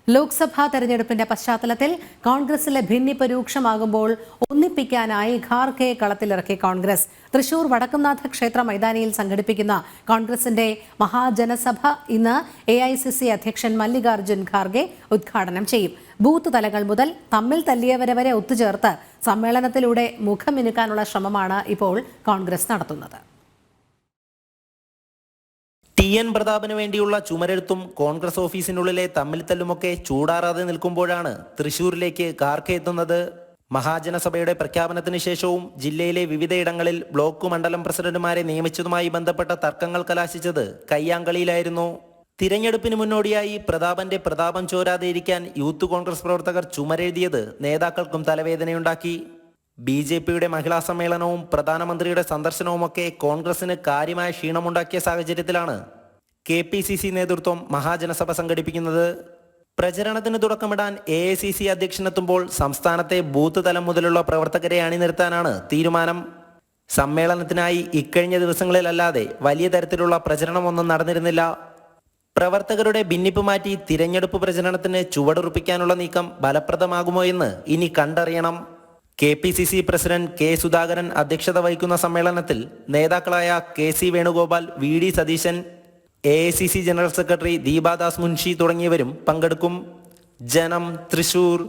ലോക്സഭാ തെരഞ്ഞെടുപ്പിന്റെ പശ്ചാത്തലത്തിൽ കോൺഗ്രസിലെ ഭിന്നിപ്പ് രൂക്ഷമാകുമ്പോൾ ഒന്നിപ്പിക്കാനായി ഖാർഗെ കളത്തിലിറക്കി കോൺഗ്രസ്. തൃശൂർ വടക്കുംനാഥ ക്ഷേത്ര മൈതാനിയിൽ സംഘടിപ്പിക്കുന്ന കോൺഗ്രസിന്റെ മഹാജനസഭ ഇന്ന് AICC അധ്യക്ഷൻ മല്ലികാർജ്ജുൻ ഖാർഗെ ഉദ്ഘാടനം ചെയ്യും. ബൂത്ത് തലങ്ങൾ മുതൽ തമ്മിൽ തല്ലിയവരെ വരെ ഒത്തുചേർത്ത് സമ്മേളനത്തിലൂടെ മുഖമിനുക്കാനുള്ള ശ്രമമാണ് ഇപ്പോൾ കോൺഗ്രസ് നടത്തുന്നത്. TN പ്രതാപന് വേണ്ടിയുള്ള ചുമരെഴുത്തും കോൺഗ്രസ് ഓഫീസിനുള്ളിലെ തമ്മിൽത്തല്ലുമൊക്കെ ചൂടാറാതെ നിൽക്കുമ്പോഴാണ് തൃശൂരിലേക്ക് ഖാർഗെ എത്തുന്നത്. മഹാജനസഭയുടെ പ്രഖ്യാപനത്തിന് ശേഷവും ജില്ലയിലെ വിവിധയിടങ്ങളിൽ ബ്ലോക്ക് മണ്ഡലം പ്രസിഡന്റുമാരെ നിയമിച്ചതുമായി ബന്ധപ്പെട്ട തർക്കങ്ങൾ കലാശിച്ചത് കയ്യാങ്കളിയിലായിരുന്നു. തിരഞ്ഞെടുപ്പിന് മുന്നോടിയായി പ്രതാപന്റെ പ്രതാപം ചോരാതെ ഇരിക്കാൻ യൂത്ത് കോൺഗ്രസ് പ്രവർത്തകർ ചുമരെഴുതിയത് നേതാക്കൾക്കും തലവേദനയുണ്ടാക്കി. BJPയുടെ മഹിളാ സമ്മേളനവും പ്രധാനമന്ത്രിയുടെ സന്ദർശനവുമൊക്കെ കോൺഗ്രസിന് കാര്യമായ ക്ഷീണമുണ്ടാക്കിയ സാഹചര്യത്തിലാണ് KPCC നേതൃത്വം മഹാജനസഭ സംഘടിപ്പിക്കുന്നത്. പ്രചരണത്തിന് തുടക്കമിടാൻ AICC അധ്യക്ഷനെത്തുമ്പോൾ സംസ്ഥാനത്തെ ബൂത്ത് തലം മുതലുള്ള പ്രവർത്തകരെ അണിനിരത്താനാണ് തീരുമാനം. സമ്മേളനത്തിനായി ഇക്കഴിഞ്ഞ ദിവസങ്ങളിലല്ലാതെ വലിയ തരത്തിലുള്ള പ്രചരണമൊന്നും നടന്നിരുന്നില്ല. പ്രവർത്തകരുടെ ഭിന്നിപ്പ് മാറ്റി തിരഞ്ഞെടുപ്പ് പ്രചരണത്തിന് ചുവടുറപ്പിക്കാനുള്ള നീക്കം ഫലപ്രദമാകുമോ എന്ന് ഇനി കണ്ടറിയണം. KPCC president K. സുധാകരൻ അധ്യക്ഷത വഹിക്കുന്ന സമ്മേളനത്തിൽ നേതാക്കളായ KC Venugopal, VD Satheesan, AICC general secretary Deepa Das Munshi തുടങ്ങിയവരും പങ്കെടുക്കും. ജനം, തൃശൂർ.